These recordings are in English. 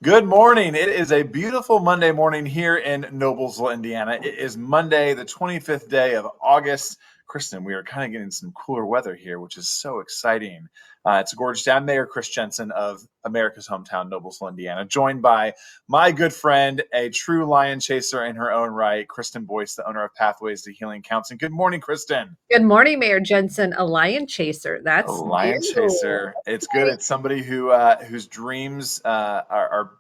Good morning. It is a beautiful Monday morning here in Noblesville, Indiana. It is Monday, the 25th day of August. Kristen, we are kind of getting some cooler weather here, which is so exciting. It's a gorgeous day. I'm Mayor Chris Jensen of America's hometown, Noblesville, Indiana, joined by my good friend, a true lion chaser in her own right, Kristen Boice, the owner of Pathways to Healing Counseling. Good morning, Kristen. Good morning, Mayor Jensen. A lion chaser. A That's lion new. chaser. It's good. It's somebody whose dreams are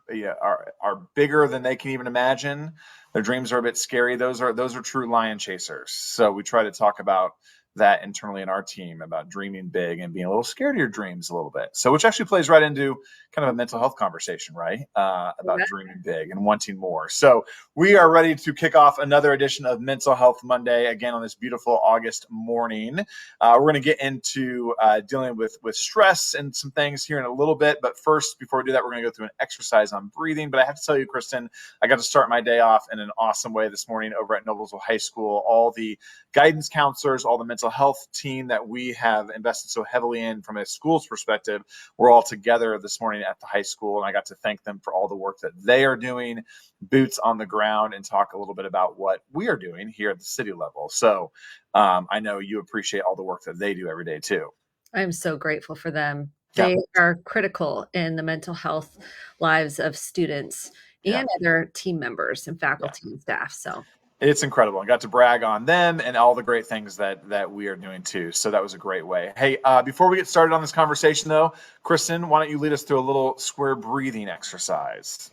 bigger than they can even imagine. Their dreams are a bit scary. Those are true lion chasers. So we try to talk about that internally in our team about dreaming big and being a little scared of your dreams a little bit. So which actually plays right into kind of a mental health conversation, right? About dreaming big and wanting more. So we are ready to kick off another edition of Mental Health Monday again on this beautiful August morning. We're going to get into dealing with stress and some things here in a little bit. But first, before we do that, we're going to go through an exercise on breathing. But I have to tell you, Kristen, I got to start my day off in an awesome way this morning over at Noblesville High School. All the guidance counselors, all the mental health team that we have invested so heavily in from a school's perspective, we're all together this morning at the high school. And I got to thank them for all the work that they are doing, boots on the ground, and talk a little bit about what we are doing here at the city level. So I know you appreciate all the work that they do every day too. I'm so grateful for them. Yeah. They are critical in the mental health lives of students Yeah. and other team members and Yeah. faculty and staff. So It's incredible. I got to brag on them and all the great things that we are doing too. So that was a great way. Hey, before we get started on this conversation though, Kristen, why don't you lead us through a little square breathing exercise?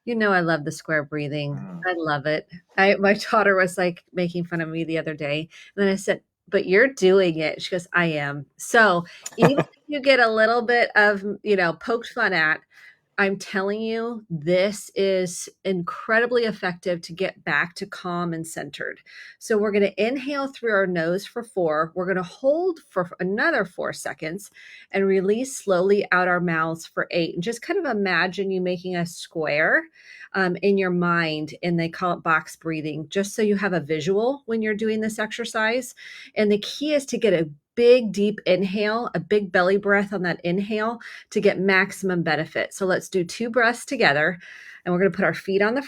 you know I love the square breathing. I love it. My daughter was like making fun of me the other day, and then I said, "But you're doing it." She goes, "I am." So even if you get a little bit of poked fun at, I'm telling you, this is incredibly effective to get back to calm and centered. So we're going to inhale through our nose for 4. We're going to hold for another 4 seconds and release slowly out our mouths for 8. And just kind of imagine you making a square in your mind, and they call it box breathing, just so you have a visual when you're doing this exercise. And the key is to get a big, deep inhale, a big belly breath on that inhale to get maximum benefit. So let's do 2 breaths together, and we're going to put our feet on the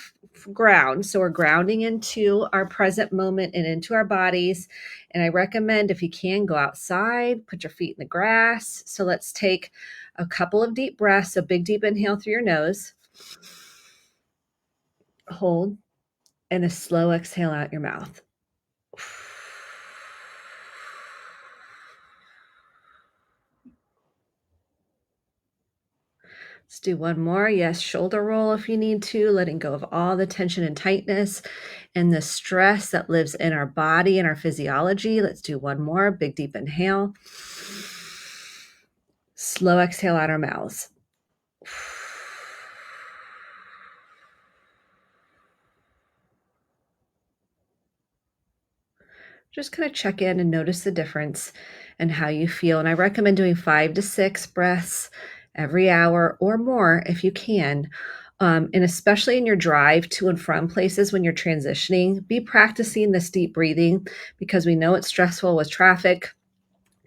ground. So we're grounding into our present moment and into our bodies. And I recommend, if you can, go outside, put your feet in the grass. So let's take a couple of deep breaths. A big, deep inhale through your nose, hold, and a slow exhale out your mouth. Let's do one more. Yes, shoulder roll if you need to, letting go of all the tension and tightness and the stress that lives in our body and our physiology. Let's do one more. Big, deep inhale. Slow exhale out our mouths. Just kind of check in and notice the difference and how you feel. And I recommend doing 5 to 6 breaths every hour or more if you can. And especially in your drive to and from places when you're transitioning, be practicing this deep breathing, because we know it's stressful with traffic,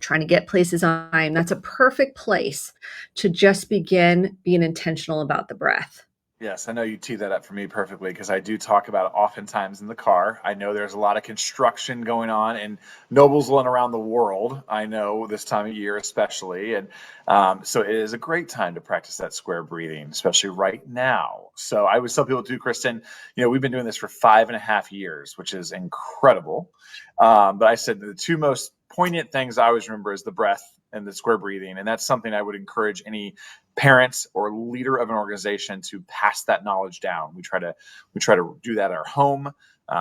trying to get places on time. That's a perfect place to just begin being intentional about the breath. Yes, I know you tee that up for me perfectly because I do talk about it oftentimes in the car. I know there's a lot of construction going on in Noblesville and around the world. I know this time of year especially. And so it is a great time to practice that square breathing, especially right now. So I always tell people too, Kristen, we've been doing this for 5.5 years, which is incredible. But I said the 2 most poignant things I always remember is the breath and the square breathing. And that's something I would encourage any parent or leader of an organization to pass that knowledge down. We try to do that at our home.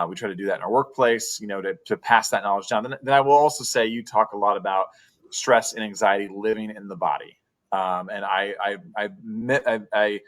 We try to do that in our workplace, to pass that knowledge down. Then I will also say you talk a lot about stress and anxiety living in the body. And I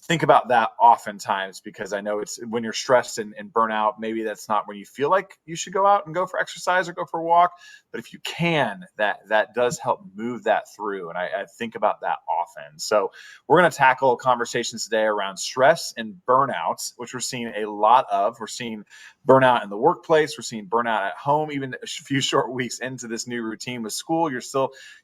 think about that oftentimes because I know it's when you're stressed and burnout, maybe that's not when you feel like you should go out and go for exercise or go for a walk. But if you can, that does help move that through. And I think about that often. So we're going to tackle conversations today around stress and burnout, which we're seeing a lot of. We're seeing burnout in the workplace. We're seeing burnout at home. Even a few short weeks into this new routine with school, you're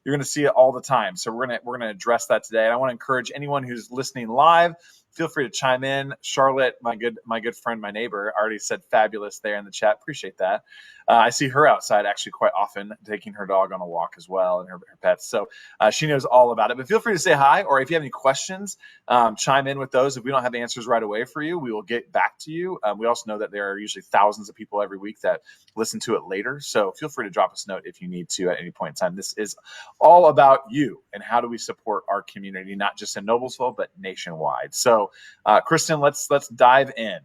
going to see it all the time. So we're going to address that today. And I want to encourage anyone who's listening live feel free to chime in. Charlotte, my good friend, my neighbor, already said fabulous there in the chat. Appreciate that. I see her outside actually quite often, taking her dog on a walk as well, and her pets. So she knows all about it. But feel free to say hi, or if you have any questions, chime in with those. If we don't have answers right away for you, we will get back to you. We also know that there are usually thousands of people every week that listen to it later. So feel free to drop us a note if you need to at any point in time. This is all about you and how do we support our community, not just in Noblesville, but nationwide. So Kristen, let's dive in.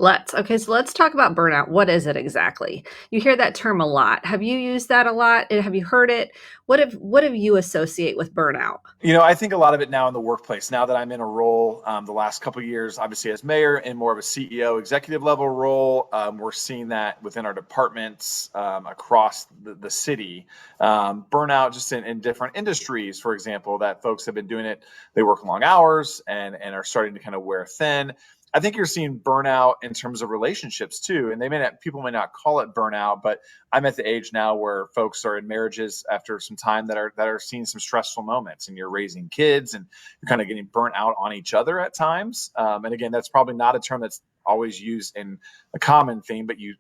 Okay, so let's talk about burnout. What is it exactly? You hear that term a lot. Have you used that a lot? Have you heard it? What have you associate with burnout? I think a lot of it now in the workplace, now that I'm in a role the last couple of years, obviously as mayor, in more of a CEO executive level role, we're seeing that within our departments across the city. Burnout just in different industries, for example, that folks have been doing it. They work long hours and are starting to kind of wear thin. I think you're seeing burnout in terms of relationships too, and people may not call it burnout, but I'm at the age now where folks are in marriages after some time that are seeing some stressful moments, and you're raising kids, and you're kind of getting burnt out on each other at times. And again, that's probably not a term that's always used in a common theme, but you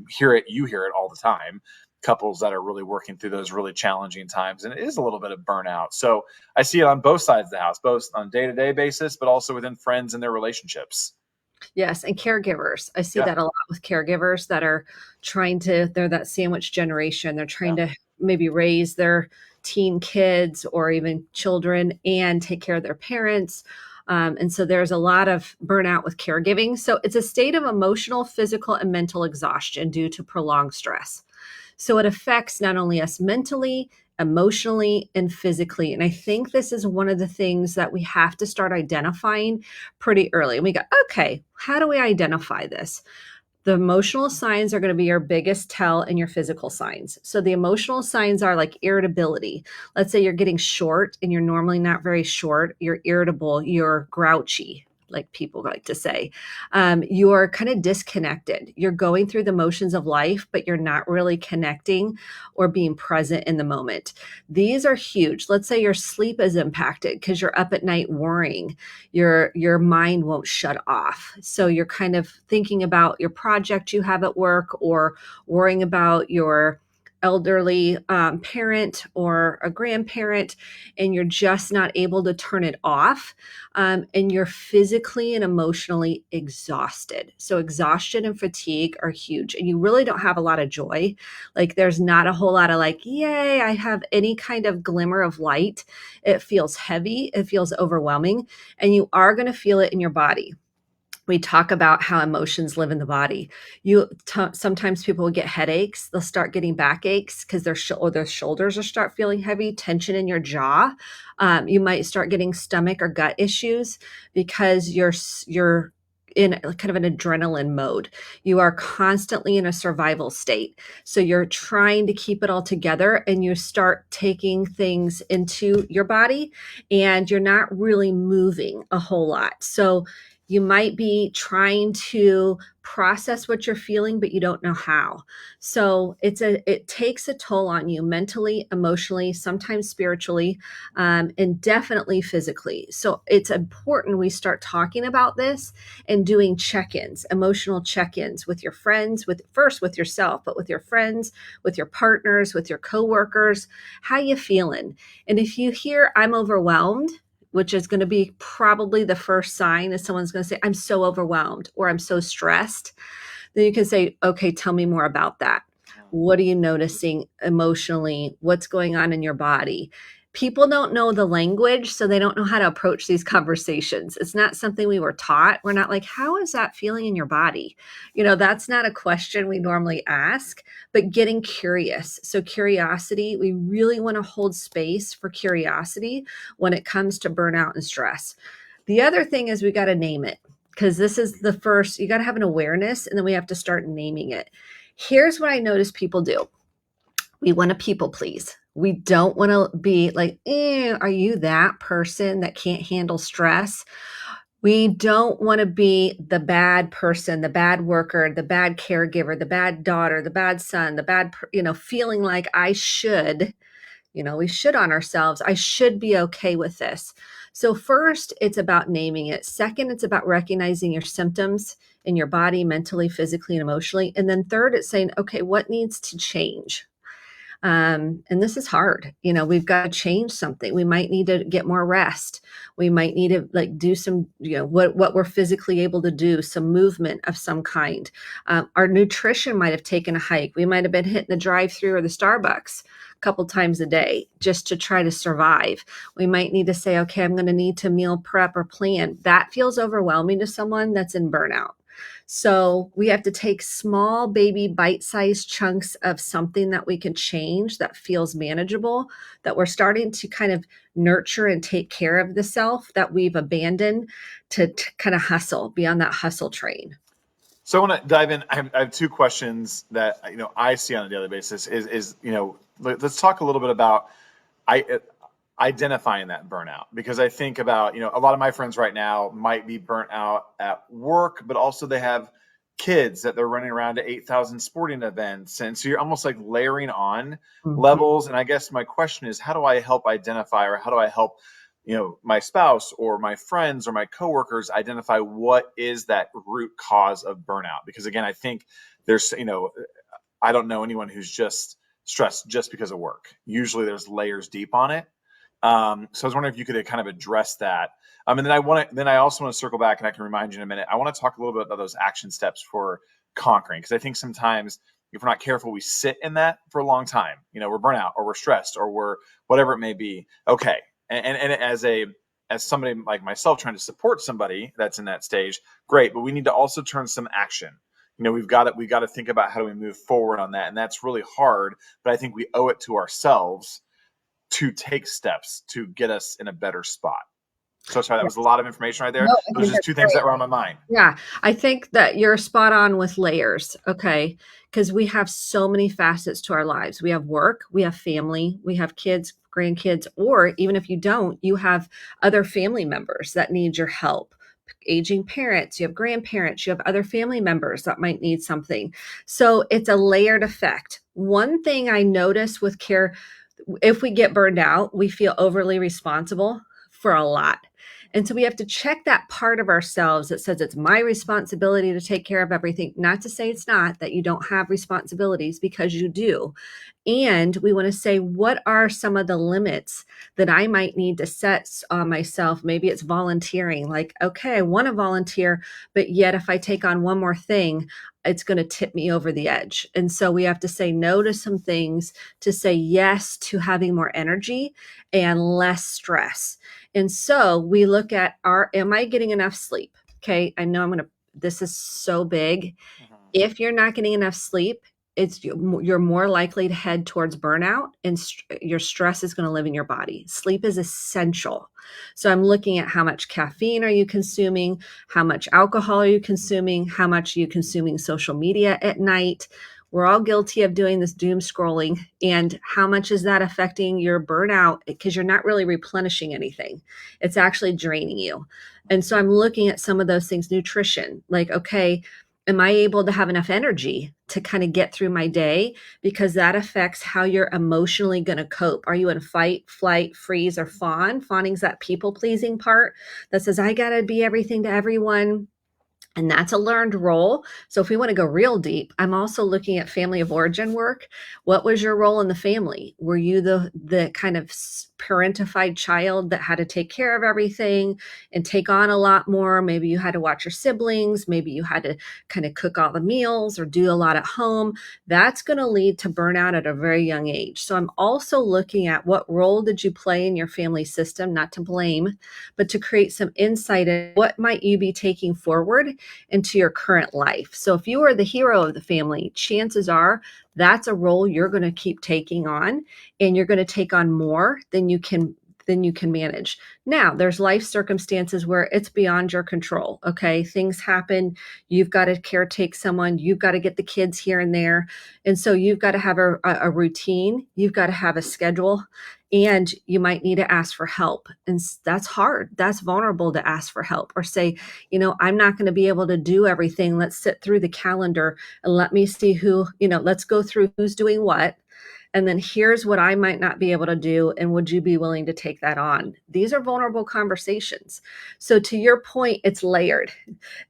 hear it all the time. Couples that are really working through those really challenging times, and it is a little bit of burnout. So I see it on both sides of the house, both on a day-to-day basis, but also within friends and their relationships. Yes, and caregivers. I see that a lot with caregivers that are they're that sandwich generation. They're trying to maybe raise their teen kids or even children and take care of their parents. And so there's a lot of burnout with caregiving. So it's a state of emotional, physical, and mental exhaustion due to prolonged stress. So it affects not only us mentally, emotionally, and physically. And I think this is one of the things that we have to start identifying pretty early. And we go, okay, how do we identify this? The emotional signs are going to be your biggest tell and your physical signs. So the emotional signs are like irritability. Let's say you're getting short and you're normally not very short. You're irritable, you're grouchy, like people like to say. You're kind of disconnected. You're going through the motions of life, but you're not really connecting or being present in the moment. These are huge. Let's say your sleep is impacted because you're up at night worrying. Your mind won't shut off. So you're kind of thinking about your project you have at work, or worrying about your elderly parent or a grandparent, and you're just not able to turn it off. And you're physically and emotionally exhausted. So exhaustion and fatigue are huge, and you really don't have a lot of joy. Like there's not a whole lot of like, yay, I have any kind of glimmer of light. It feels heavy. It feels overwhelming, and you are going to feel it in your body. We talk about how emotions live in the body. Sometimes people will get headaches. They'll start getting backaches because their shoulders will start feeling heavy, tension in your jaw. You might start getting stomach or gut issues because you're in kind of an adrenaline mode. You are constantly in a survival state. So you're trying to keep it all together, and you start taking things into your body, and you're not really moving a whole lot. So you might be trying to process what you're feeling, but you don't know how. So it takes a toll on you mentally, emotionally, sometimes spiritually, and definitely physically. So it's important we start talking about this and doing check-ins, emotional check-ins with your friends, first with yourself, but with your friends, with your partners, with your coworkers. How you feeling? And if you hear I'm overwhelmed, which is going to be probably the first sign, is someone's going to say, I'm so overwhelmed or I'm so stressed. Then you can say, okay, tell me more about that. What are you noticing emotionally? What's going on in your body? People don't know the language, so they don't know how to approach these conversations. It's not something we were taught. We're not like, how is that feeling in your body? That's not a question we normally ask, but getting curious. So curiosity, we really want to hold space for curiosity when it comes to burnout and stress. The other thing is we got to name it, because this is the first. You got to have an awareness, and then we have to start naming it. Here's what I notice people do. We want to people please. We don't want to be like, are you that person that can't handle stress? We don't want to be the bad person, the bad worker, the bad caregiver, the bad daughter, the bad son, the bad, feeling like I should, we should on ourselves. I should be okay with this. So first, it's about naming it. Second, it's about recognizing your symptoms in your body, mentally, physically, and emotionally. And then third, it's saying, okay, what needs to change? And this is hard. We've got to change something. We might need to get more rest. We might need to like do some, what we're physically able to do, some movement of some kind. Our nutrition might have taken a hike. We might have been hitting the drive-through or the Starbucks a couple times a day just to try to survive. We might need to say, okay, I'm going to need to meal prep or plan. That feels overwhelming to someone that's in burnout. So we have to take small baby bite-sized chunks of something that we can change that feels manageable, that we're starting to kind of nurture and take care of the self that we've abandoned to kind of hustle, be on that hustle train. So I want to dive in. I have two questions that I see on a daily basis. Let's talk a little bit about identifying that burnout, because I think about a lot of my friends right now might be burnt out at work, but also they have kids that they're running around to 8,000 sporting events, and so you're almost like layering on levels. And I guess my question is, how do I help identify, or how do I help my spouse or my friends or my coworkers identify what is that root cause of burnout? Because again, I think there's I don't know anyone who's just stressed just because of work. Usually there's layers deep on it. So I was wondering if you could kind of address that. And then I also want to circle back, and I can remind you in a minute. I want to talk a little bit about those action steps for conquering, because I think sometimes if we're not careful, we sit in that for a long time. We're burnout, or we're stressed, or we're whatever it may be. Okay. And as somebody like myself trying to support somebody that's in that stage, great. But we need to also turn some action. We've got to think about how do we move forward on that. And that's really hard, but I think we owe it to ourselves to take steps to get us in a better spot. So sorry, that was a lot of information right there. No, Those are just two things that were on my mind. Yeah, I think that you're spot on with layers, okay? Because we have so many facets to our lives. We have work, we have family, we have kids, grandkids, or even if you don't, you have other family members that need your help. Aging parents, you have grandparents, you have other family members that might need something. So it's a layered effect. One thing I notice with care, if we get burned out, we feel overly responsible for a lot. And so we have to check that part of ourselves that says it's my responsibility to take care of everything. Not to say it's not, that you don't have responsibilities, because you do. And we want to say, what are some of the limits that I might need to set on myself? Maybe it's volunteering. Like, okay, I want to volunteer, but yet if I take on one more thing, it's going to tip me over the edge. And so we have to say no to some things to say yes to having more energy and less stress. And so we look at am I getting enough sleep? Okay. I know this is so big. If you're not getting enough sleep, you're more likely to head towards burnout, and your stress is going to live in your body. Sleep is essential. So I'm looking at how much caffeine are you consuming? How much alcohol are you consuming? How much are you consuming social media at night? We're all guilty of doing this doom scrolling. And how much is that affecting your burnout? Because you're not really replenishing anything. It's actually draining you. And so I'm looking at some of those things. Nutrition, like, okay, am I able to have enough energy to kind of get through my day? Because that affects how you're emotionally going to cope. Are you in fight, flight, freeze, or fawn? Fawning's that people pleasing part that says, I got to be everything to everyone. And that's a learned role. So if we want to go real deep, I'm also looking at family of origin work. What was your role in the family? Were you the kind of parentified child that had to take care of everything and take on a lot more? Maybe you had to watch your siblings. Maybe you had to kind of cook all the meals or do a lot at home. That's going to lead to burnout at a very young age. So I'm also looking at what role did you play in your family system, not to blame, but to create some insight in what might you be taking forward into your current life. So if you are the hero of the family, chances are that's a role you're going to keep taking on, and you're going to take on more than you can manage. Now, there's life circumstances where it's beyond your control. Okay. Things happen. You've got to caretake someone. You've got to get the kids here and there. And so you've got to have a routine. You've got to have a schedule, and you might need to ask for help. And that's hard. That's vulnerable to ask for help, or say, I'm not going to be able to do everything. Let's sit through the calendar and let me see let's go through who's doing what. And then here's what I might not be able to do. And would you be willing to take that on? These are vulnerable conversations. So to your point, it's layered.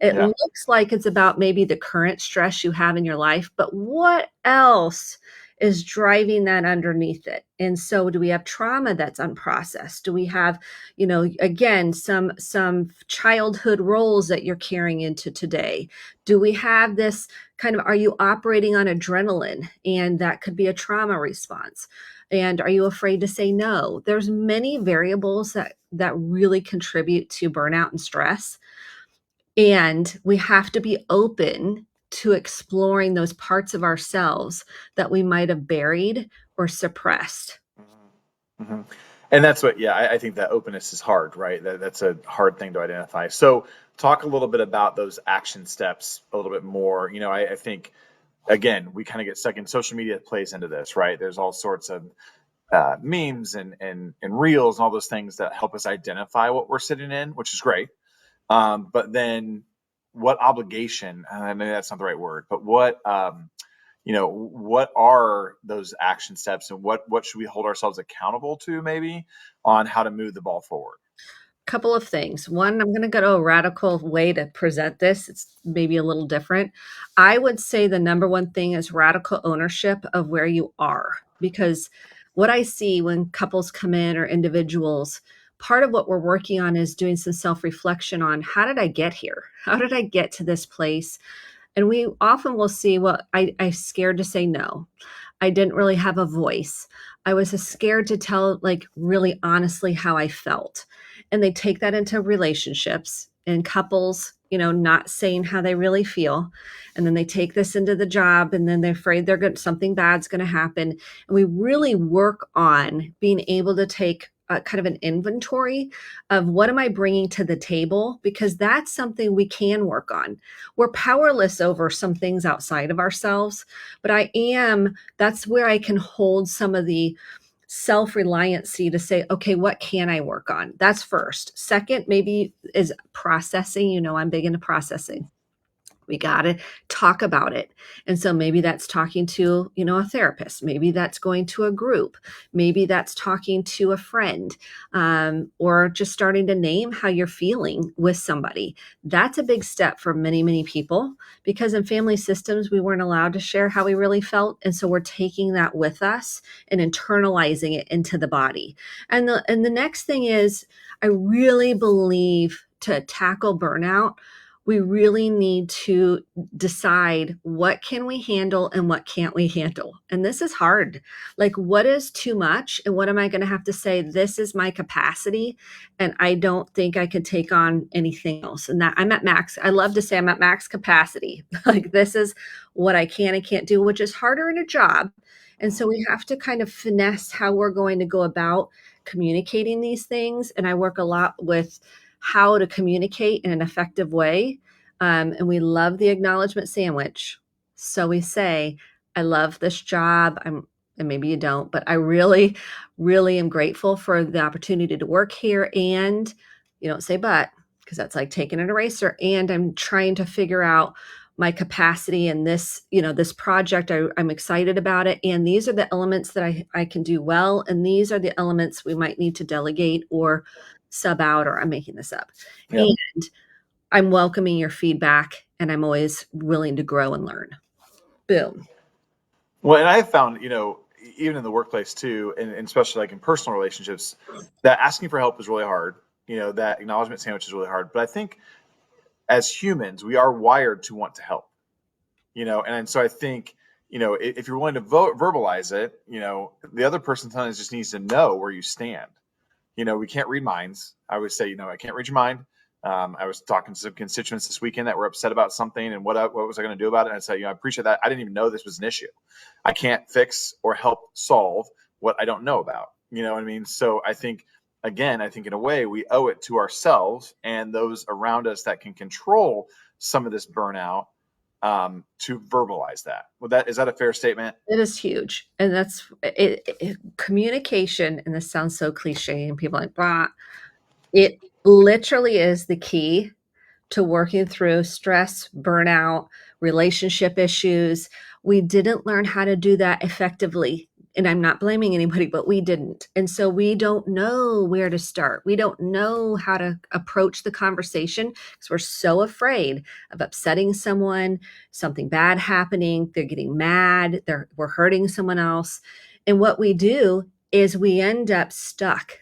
It Yeah. looks like it's about maybe the current stress you have in your life, but what else is driving that underneath it? And so do we have trauma that's unprocessed? Do we have, again, some childhood roles that you're carrying into today? Do we have this kind of, are you operating on adrenaline and that could be a trauma response? And are you afraid to say no? There's many variables that really contribute to burnout and stress. And we have to be open to exploring those parts of ourselves that we might have buried or suppressed. Mhm. Mhm. And that's what, yeah, I think that openness is hard, right? That's a hard thing to identify. So talk a little bit about those action steps a little bit more. I think, again, we kind of get stuck in social media plays into this, right? There's all sorts of memes and reels and all those things that help us identify what we're sitting in, which is great. But then what obligation, maybe that's not the right word, but what are those action steps and what should we hold ourselves accountable to maybe on how to move the ball forward? Couple of things. One, I'm going to go to a radical way to present this. It's maybe a little different. I would say the number one thing is radical ownership of where you are, because what I see when couples come in or individuals, part of what we're working on is doing some self-reflection on how did I get here? How did I get to this place? And we often will see, well, I'm scared to say no. I didn't really have a voice. I was scared to tell, like, really honestly how I felt. And they take that into relationships and couples, not saying how they really feel. And then they take this into the job and then they're afraid something bad's going to happen. And we really work on being able to take kind of an inventory of what am I bringing to the table, because that's something we can work on. We're powerless over some things outside of ourselves, but that's where I can hold some of the self-reliancy to say, okay, what can I work on? That's first. Second, maybe is processing. I'm big into processing. We got to talk about it. And so maybe that's talking to, a therapist. Maybe that's going to a group. Maybe that's talking to a friend, or just starting to name how you're feeling with somebody. That's a big step for many, many people, because in family systems, we weren't allowed to share how we really felt. And so we're taking that with us and internalizing it into the body. And the next thing is, I really believe to tackle burnout, we really need to decide what can we handle and what can't we handle. And this is hard. Like, what is too much and what am I going to have to say, this is my capacity and I don't think I can take on anything else. And that I'm at max. I love to say I'm at max capacity. Like, this is what I can and can't do, which is harder in a job. And so we have to kind of finesse how we're going to go about communicating these things. And I work a lot with how to communicate in an effective way. And we love the acknowledgement sandwich. So we say, I love this job. And maybe you don't, but I really, really am grateful for the opportunity to work here. And you don't say but, because that's like taking an eraser. And I'm trying to figure out my capacity in this project. I'm excited about it. And these are the elements that I can do well. And these are the elements we might need to delegate or sub out, or I'm making this up. Yeah. And I'm welcoming your feedback and I'm always willing to grow and learn. Boom. Well, and I found, even in the workplace too, and especially like in personal relationships, that asking for help is really hard. That acknowledgement sandwich is really hard. But I think as humans, we are wired to want to help. And so I think, if you're willing to verbalize it, the other person sometimes just needs to know where you stand. We can't read minds. I always say, I can't read your mind. I was talking to some constituents this weekend that were upset about something, and what was I going to do about it? And I said, I appreciate that. I didn't even know this was an issue. I can't fix or help solve what I don't know about. You know what I mean? So I think in a way we owe it to ourselves and those around us that can control some of this burnout, to verbalize that. Is that a fair statement? It is huge. And that's communication. And this sounds so cliche and people are like, blah. It literally is the key to working through stress, burnout, relationship issues. We didn't learn how to do that effectively and I'm not blaming anybody, but we didn't. And so we don't know where to start. We don't know how to approach the conversation because we're so afraid of upsetting someone, something bad happening, they're getting mad, we're hurting someone else. And what we do is we end up stuck.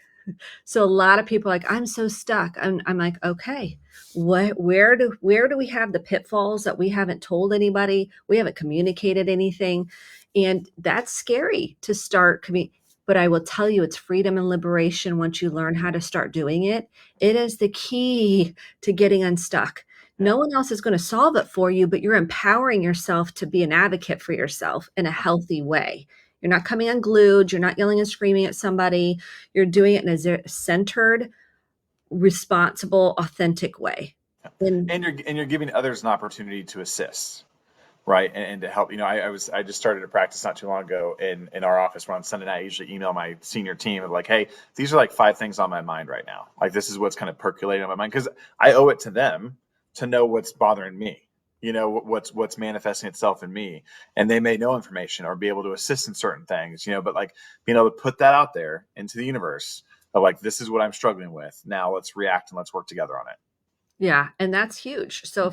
So a lot of people are like, I'm so stuck. I'm like, okay, where do we have the pitfalls that we haven't told anybody? We haven't communicated anything. And that's scary to start but I will tell you, it's freedom and liberation once you learn how to start doing it. It is the key to getting unstuck. No one else is going to solve it for you, but you're empowering yourself to be an advocate for yourself in a healthy way. You're not coming unglued. You're not yelling and screaming at somebody. You're doing it in a centered, responsible, authentic way. And you're giving others an opportunity to assist, right? And to help. I just started a practice not too long ago in our office where on Sunday night I usually email my senior team of like, hey, these are like 5 things on my mind right now. Like this is what's kind of percolating on my mind because I owe it to them to know what's bothering me. What's manifesting itself in me, and they may know information or be able to assist in certain things, but like being able to put that out there into the universe of like, this is what I'm struggling with. Now let's react and let's work together on it. Yeah, and that's huge. So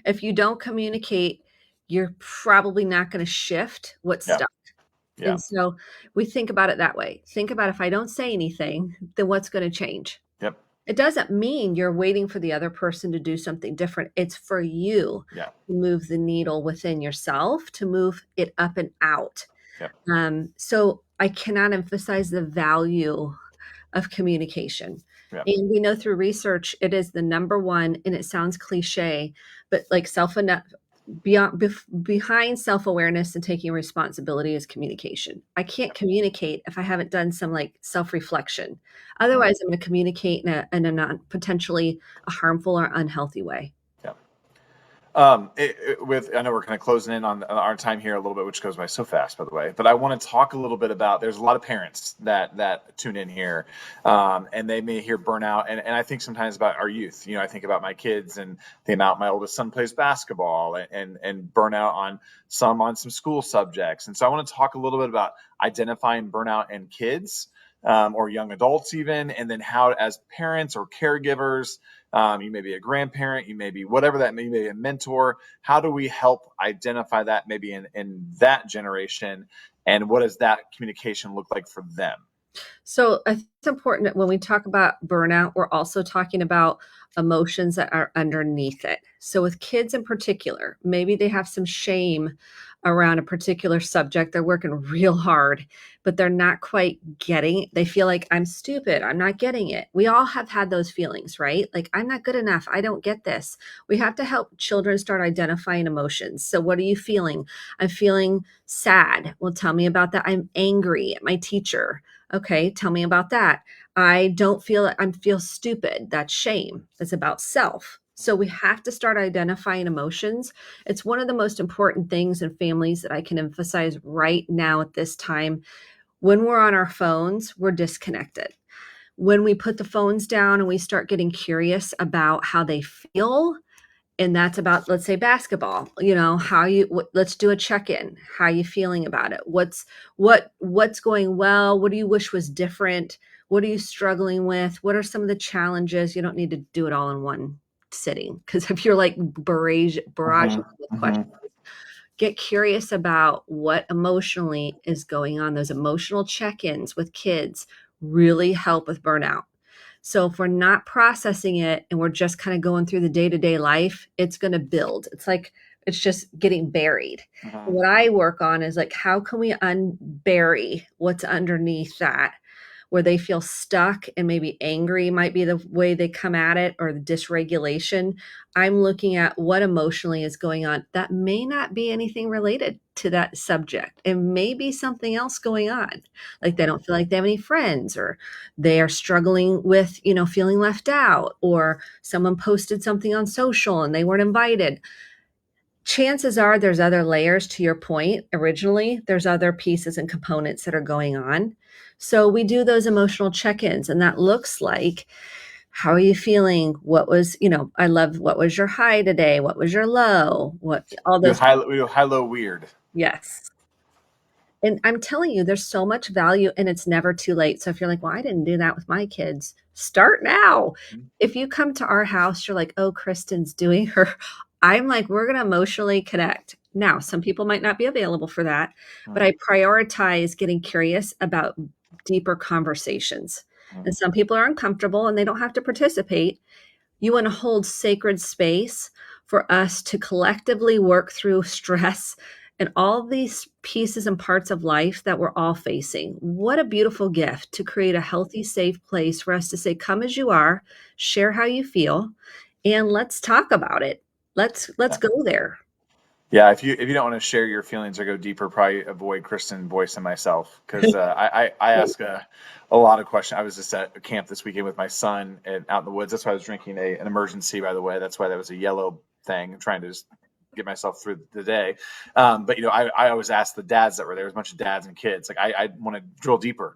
if you don't communicate, you're probably not going to shift what's Yeah. stuck. Yeah. And so we think about it that way. Think about if I don't say anything, then what's going to change? Yep. It doesn't mean you're waiting for the other person to do something different. It's for you Yeah. to move the needle within yourself, to move it up and out. Yep. So I cannot emphasize the value of communication. Yep. And we know through research, it is the number one, and it sounds cliche, but like behind self-awareness and taking responsibility is communication. I can't communicate if I haven't done some like self-reflection. Otherwise, I'm going to communicate in a non potentially a harmful or unhealthy way. Yeah. I know we're kind of closing in on our time here a little bit, which goes by so fast, by the way. But I want to talk a little bit about. There's a lot of parents that tune in here, and they may hear burnout, and I think sometimes about our youth. I think about my kids and the amount my oldest son plays basketball, and burnout on some school subjects. And so I want to talk a little bit about identifying burnout in kids. Or young adults even, and then how as parents or caregivers, you may be a grandparent, you may be whatever that may be, a mentor. How do we help identify that maybe in that generation, and what does that communication look like for them? So I think it's important that when we talk about burnout, we're also talking about emotions that are underneath it. So with kids in particular, maybe they have some shame around a particular subject. They're working real hard, but they're not quite getting it. They feel like I'm stupid. I'm not getting it. We all have had those feelings, right? Like I'm not good enough. I don't get this. We have to help children start identifying emotions. So what are you feeling? I'm feeling sad. Well, tell me about that. I'm angry at my teacher. Okay, tell me about that. I don't feel I feel stupid. That's shame. It's about self. So we have to start identifying emotions. It's one of the most important things in families that I can emphasize right now at this time. When we're on our phones, we're disconnected. When we put the phones down and we start getting curious about how they feel, and that's about, let's say, basketball, let's do a check-in. How you feeling about it? What's going well? What do you wish was different? What are you struggling with? What are some of the challenges? You don't need to do it all in one sitting, because if you're like barraging with questions, get curious about what emotionally is going on. Those emotional check-ins with kids really help with burnout. So if we're not processing it and we're just kind of going through the day-to-day life, it's going to build. It's just getting buried. What I work on is like, how can we unbury what's underneath that, where they feel stuck and maybe angry might be the way they come at it, or the dysregulation. I'm looking at what emotionally is going on. That may not be anything related to that subject. It may be something else going on. Like they don't feel like they have any friends, or they are struggling with, feeling left out, or someone posted something on social and they weren't invited. Chances are there's other layers, to your point originally. There's other pieces and components that are going on. So we do those emotional check-ins, and that looks like, how are you feeling? What was your high today? What was your low? What all those We do high, low, weird. Yes. And I'm telling you, there's so much value and it's never too late. So if you're like, well, I didn't do that with my kids, start now. Mhm. If you come to our house, you're like, oh, Kristen's doing her. I'm like, we're going to emotionally connect. Now, some people might not be available for that, but Mhm. I prioritize getting curious about deeper conversations. Mhm. And some people are uncomfortable and they don't have to participate. You want to hold sacred space for us to collectively work through stress and all these pieces and parts of life that we're all facing. What a beautiful gift to create a healthy, safe place for us to say, come as you are, share how you feel, and let's talk about it. Let's Yeah. go there. Yeah, if you don't want to share your feelings or go deeper, probably avoid Kristen, Boyce, and myself because I ask a lot of questions. I was just at a camp this weekend with my son and out in the woods. That's why I was drinking an emergency, by the way. That's why that was a yellow thing. I'm trying to just get myself through the day. But I always ask the dads that were there. There's a bunch of dads and kids. Like I want to drill deeper,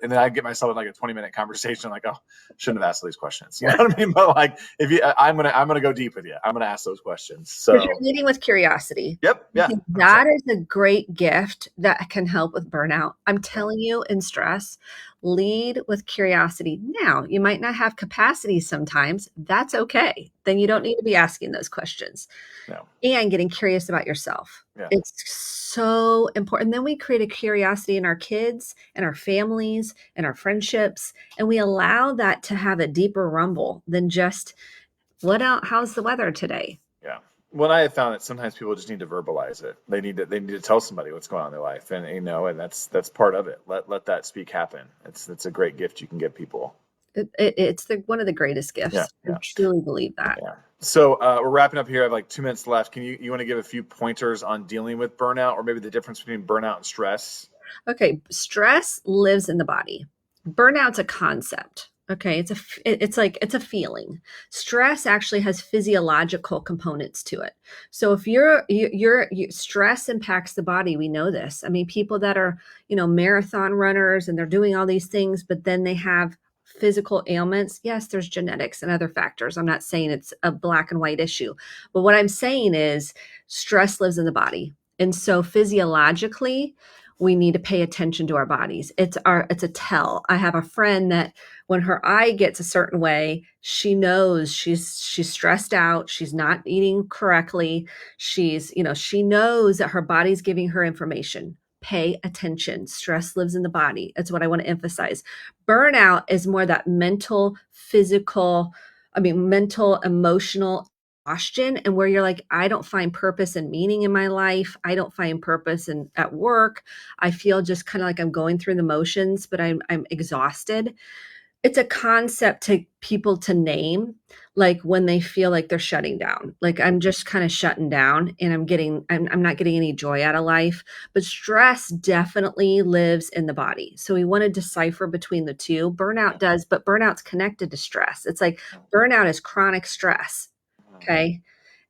and then I get myself in like a 20-minute conversation. I'm like, oh, shouldn't have asked these questions. You know what I mean? But like, if you, I'm gonna go deep with you. I'm gonna ask those questions. Because you're So. leading with curiosity. Yep. I Yeah. think 100%. that is a great gift that can help with burnout. I'm Yeah. telling you, in stress, lead with curiosity. Now, you might not have capacity sometimes. That's okay. Then you don't need to be asking those questions No. and getting curious about yourself. Yeah. It's so important. Then we create a curiosity in our kids and our families and our friendships, and we allow that to have a deeper rumble than just how's the weather today? Yeah. What I have found that sometimes people just need to verbalize it. They need to tell somebody what's going on in their life, and and that's part of it. Let that speak happen. It's a great gift you can give people. It's one of the greatest Yeah. gifts. I Yeah. truly believe that. Yeah. So we're wrapping up here. I have like 2 minutes left. Can you want to give a few pointers on dealing with burnout, or maybe the difference between burnout and stress? Okay, stress lives in the body. Burnout's a concept. Okay, it's a feeling. Stress actually has physiological components to it. So if stress impacts the body, we know this. I mean, people that are, marathon runners and they're doing all these things, but then they have physical ailments. Yes, there's genetics and other factors. I'm not saying it's a black and white issue, but what I'm saying is stress lives in the body. And so physiologically, we need to pay attention to our bodies. It's a tell. I have a friend that when her eye gets a certain way, she knows she's stressed out, she's not eating correctly. She knows that her body's giving her information. Pay attention. Stress lives in the body. That's what I want to emphasize. Burnout is more that mental, emotional exhaustion, and where you're like, I don't find purpose and meaning in my life. I don't find purpose at work. I feel just kind of like I'm going through the motions, but I'm exhausted. It's a concept to people to name, like when they feel like they're shutting down. Like I'm just kind of shutting down and I'm not getting any joy out of life. But stress definitely lives in the body. So we want to decipher between the two. Burnout does, but burnout's connected to stress. It's like burnout is chronic stress. Okay.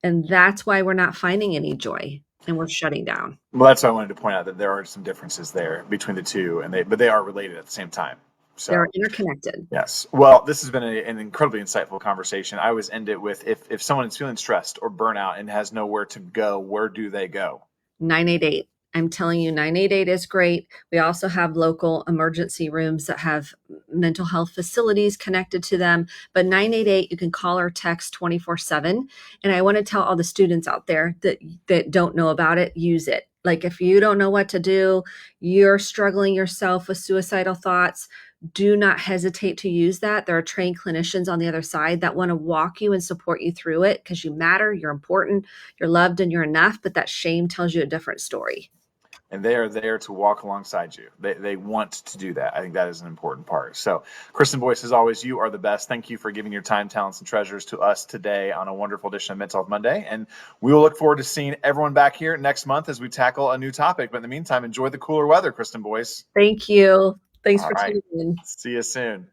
And that's why we're not finding any joy and we're shutting down. Well, that's why I wanted to point out that there are some differences there between the two, but they are related at the same time. They're So. interconnected. Yes. Well, this has been an incredibly insightful conversation. I always end it with if someone is feeling stressed or burnout and has nowhere to go, where do they go? 988. I'm telling you, 988 is great. We also have local emergency rooms that have mental health facilities connected to them. But 988, you can call or text 24/7. And I want to tell all the students out there that don't know about it, use it. Like if you don't know what to do, you're struggling yourself with suicidal thoughts, do not hesitate to use that. There are trained clinicians on the other side that want to walk you and support you through it because you matter, you're important, you're loved, and you're enough. But that shame tells you a different story. And they are there to walk alongside you. They want to do that. I think that is an important part. So, Kristen Boice, as always, you are the best. Thank you for giving your time, talents, and treasures to us today on a wonderful edition of Mental Health Monday. And we will look forward to seeing everyone back here next month as we tackle a new topic. But in the meantime, enjoy the cooler weather, Kristen Boice. Thank you. Thanks All for right. tuning in. See you soon.